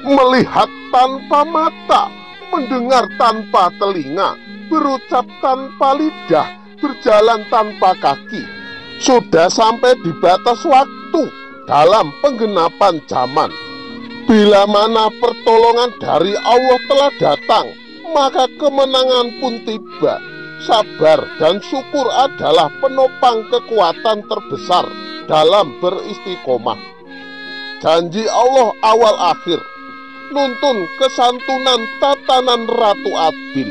melihat tanpa mata, mendengar tanpa telinga, berucap tanpa lidah, berjalan tanpa kaki. Sudah sampai di batas waktu dalam penggenapan zaman. Bila mana pertolongan dari Allah telah datang, maka kemenangan pun tiba. Sabar dan syukur adalah penopang kekuatan terbesar dalam beristiqomah. Janji Allah awal akhir, nuntun kesantunan tatanan Ratu Adil.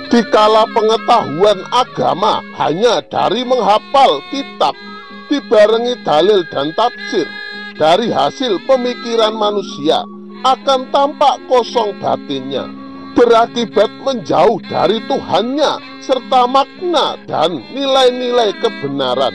Dikala pengetahuan agama hanya dari menghafal kitab, dibarengi dalil dan tafsir dari hasil pemikiran manusia, akan tampak kosong batinnya, berakibat menjauh dari Tuhannya serta makna dan nilai-nilai kebenaran.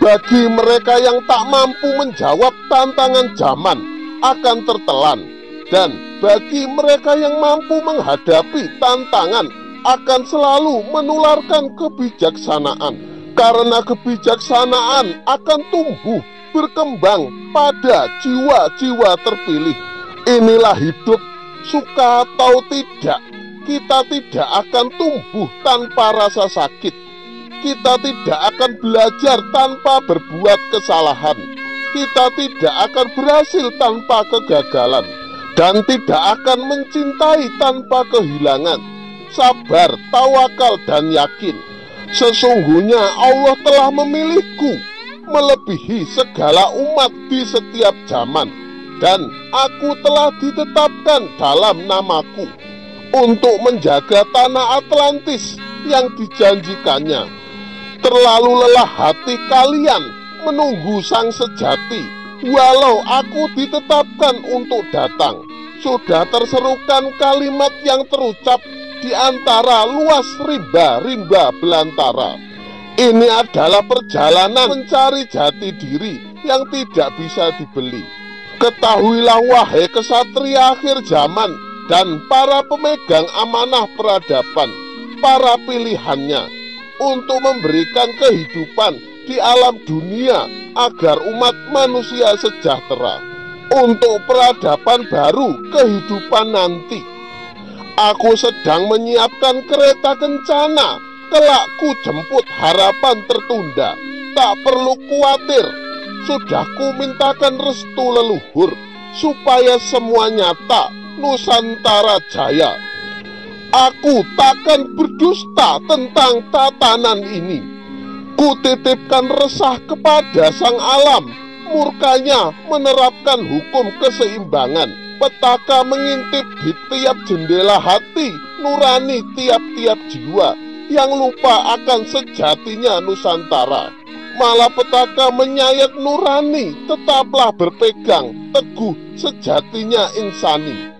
Bagi mereka yang tak mampu menjawab tantangan zaman akan tertelan, dan bagi mereka yang mampu menghadapi tantangan akan selalu menularkan kebijaksanaan, karena kebijaksanaan akan tumbuh berkembang pada jiwa-jiwa terpilih. Inilah hidup, suka atau tidak, kita tidak akan tumbuh tanpa rasa sakit. Kita tidak akan belajar tanpa berbuat kesalahan. Kita tidak akan berhasil tanpa kegagalan, dan tidak akan mencintai tanpa kehilangan. Sabar, tawakal, dan yakin. Sesungguhnya Allah telah memilihku melebihi segala umat di setiap zaman, dan aku telah ditetapkan dalam namaku untuk menjaga tanah Atlantis yang dijanjikannya. Terlalu lelah hati kalian menunggu sang sejati, walau aku ditetapkan untuk datang. Sudah terserukan kalimat yang terucap di antara luas rimba-rimba belantara. Ini adalah perjalanan mencari jati diri yang tidak bisa dibeli. Ketahuilah wahai kesatria akhir zaman dan para pemegang amanah peradaban, para pilihannya, untuk memberikan kehidupan di alam dunia agar umat manusia sejahtera. Untuk peradaban baru kehidupan nanti, aku sedang menyiapkan kereta kencana, kelak ku jemput harapan tertunda. Tak perlu khawatir, sudah ku mintakan restu leluhur, supaya semua nyata Nusantara jaya. Aku takkan berdusta tentang tatanan ini. Ku titipkan resah kepada sang alam, murkanya menerapkan hukum keseimbangan. Petaka mengintip di tiap jendela hati nurani tiap-tiap jiwa yang lupa akan sejatinya Nusantara. Malapetaka menyayat nurani, tetaplah berpegang teguh sejatinya insani.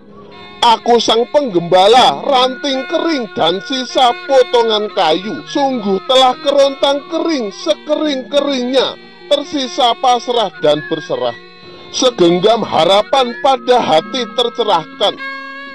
Aku sang penggembala, ranting kering dan sisa potongan kayu, sungguh telah kerontang kering sekering-keringnya, tersisa pasrah dan berserah. Segenggam harapan pada hati tercerahkan.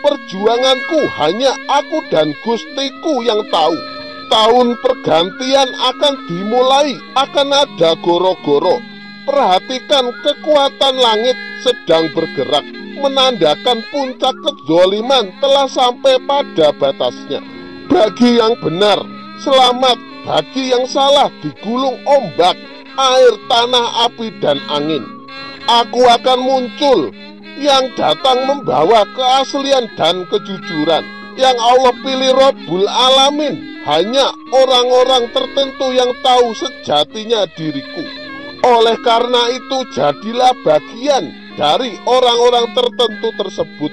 Perjuanganku hanya aku dan Gustiku yang tahu. Tahun pergantian akan dimulai, akan ada goro-goro. Perhatikan kekuatan langit sedang bergerak, menandakan puncak kezaliman telah sampai pada batasnya. Bagi yang benar, selamat. Bagi yang salah, digulung ombak, air, tanah, api, dan angin. Aku akan muncul, yang datang membawa keaslian dan kejujuran. Yang Allah pilih Rabbul Alamin. Hanya orang-orang tertentu yang tahu sejatinya diriku. Oleh karena itu, jadilah bagian dari orang-orang tertentu tersebut.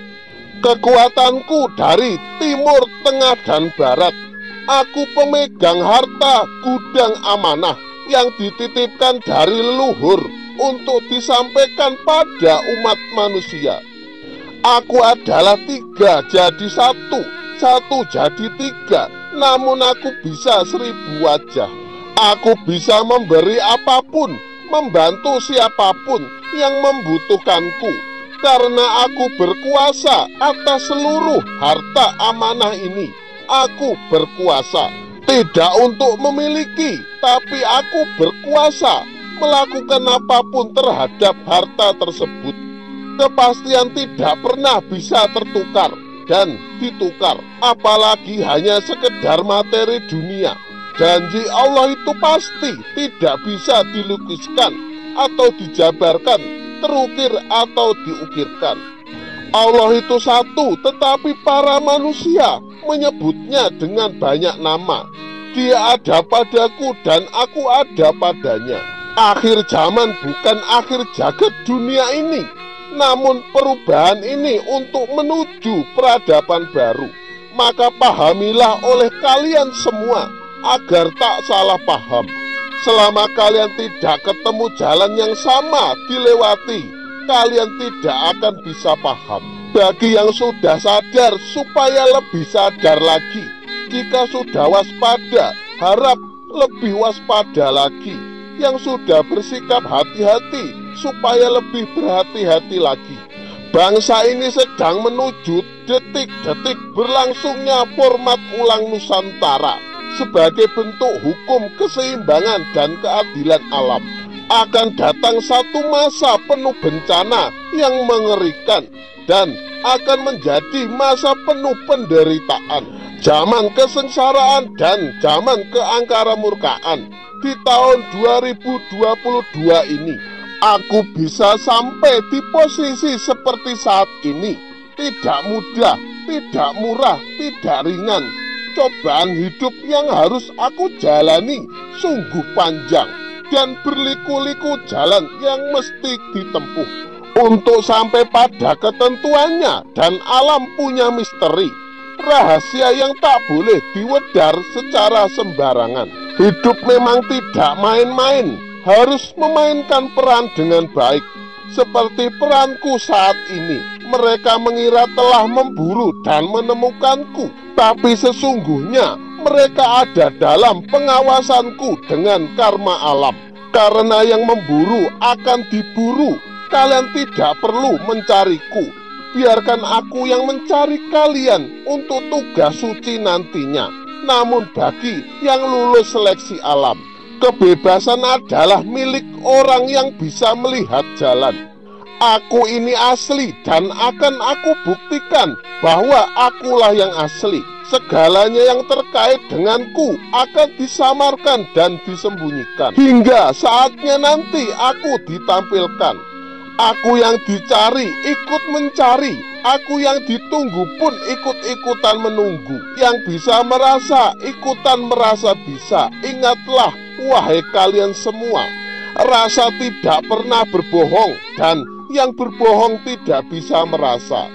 Kekuatanku dari timur, tengah, dan barat. Aku pemegang harta gudang amanah yang dititipkan dari leluhur untuk disampaikan pada umat manusia. Aku adalah 3 jadi 1, 1 jadi 3, namun aku bisa 1000 wajah. Aku bisa memberi apapun, membantu siapapun yang membutuhkanku, karena aku berkuasa atas seluruh harta amanah ini. Aku berkuasa tidak untuk memiliki, tapi aku berkuasa melakukan apapun terhadap harta tersebut. Kepastian tidak pernah bisa tertukar dan ditukar, apalagi hanya sekedar materi dunia. Janji Allah itu pasti tidak bisa dilukiskan atau dijabarkan, terukir atau diukirkan. Allah itu satu, tetapi para manusia menyebutnya dengan banyak nama. Dia ada padaku dan aku ada padanya. Akhir zaman bukan akhir jagat dunia ini, namun perubahan ini untuk menuju peradaban baru. Maka pahamilah oleh kalian semua agar tak salah paham. Selama kalian tidak ketemu jalan yang sama dilewati, kalian tidak akan bisa paham. Bagi yang sudah sadar, supaya lebih sadar lagi. Jika sudah waspada, harap lebih waspada lagi. Yang sudah bersikap hati-hati, supaya lebih berhati-hati lagi. Bangsa ini sedang menuju detik-detik berlangsungnya format ulang Nusantara. Sebagai bentuk hukum keseimbangan dan keadilan alam, akan datang satu masa penuh bencana yang mengerikan dan akan menjadi masa penuh penderitaan, zaman kesengsaraan dan zaman keangkara murkaan. Di tahun 2022 ini, aku bisa sampai di posisi seperti saat ini. Tidak mudah, tidak murah, tidak ringan. Cobaan hidup yang harus aku jalani sungguh panjang dan berliku-liku jalan yang mesti ditempuh untuk sampai pada ketentuannya, dan alam punya misteri, rahasia yang tak boleh diwedar secara sembarangan. Hidup memang tidak main-main, harus memainkan peran dengan baik. Seperti peranku saat ini, mereka mengira telah memburu dan menemukanku, tapi sesungguhnya mereka ada dalam pengawasanku dengan karma alam. Karena yang memburu akan diburu, kalian tidak perlu mencariku. Biarkan aku yang mencari kalian untuk tugas suci nantinya. Namun bagi yang lulus seleksi alam, kebebasan adalah milik orang yang bisa melihat jalan. Aku ini asli dan akan aku buktikan bahwa akulah yang asli. Segalanya yang terkait denganku akan disamarkan dan disembunyikan hingga saatnya nanti aku ditampilkan. Aku yang dicari ikut mencari, aku yang ditunggu pun ikut-ikutan menunggu. Yang bisa merasa ikutan merasa bisa. Ingatlah wahai kalian semua, rasa tidak pernah berbohong dan yang berbohong tidak bisa merasa.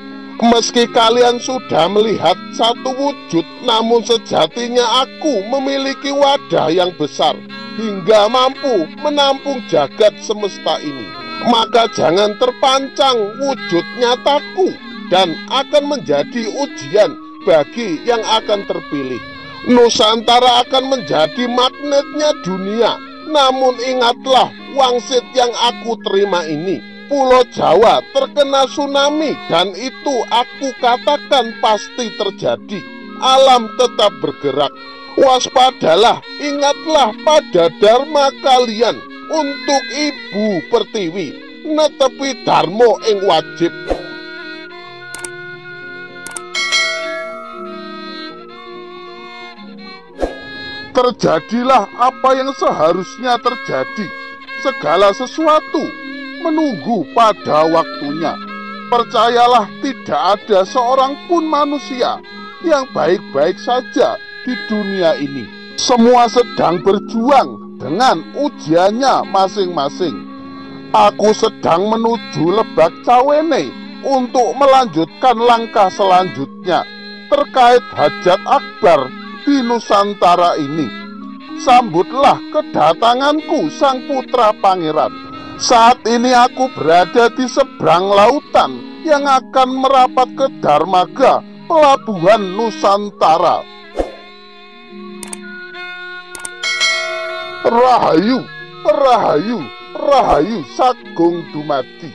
Meski kalian sudah melihat satu wujud, namun sejatinya aku memiliki wadah yang besar hingga mampu menampung jagat semesta ini. Maka jangan terpancang wujud nyataku, dan akan menjadi ujian bagi yang akan terpilih. Nusantara akan menjadi magnetnya dunia. Namun ingatlah wangsit yang aku terima ini. Pulau Jawa terkena tsunami, dan itu aku katakan pasti terjadi. Alam tetap bergerak. Waspadalah, ingatlah pada dharma kalian. Untuk Ibu Pertiwi, netepi dharma ing wajib. Terjadilah apa yang seharusnya terjadi. Segala sesuatu menunggu pada waktunya. Percayalah, tidak ada seorang pun manusia yang baik-baik saja di dunia ini. Semua sedang berjuang dengan ujiannya masing-masing. Aku sedang menuju Lebak Cawene untuk melanjutkan langkah selanjutnya terkait hajat akbar di Nusantara ini. Sambutlah kedatanganku sang putra pangeran. Saat ini aku berada di seberang lautan yang akan merapat ke Darmaga, pelabuhan Nusantara. Rahayu, rahayu, rahayu sagung dumadi.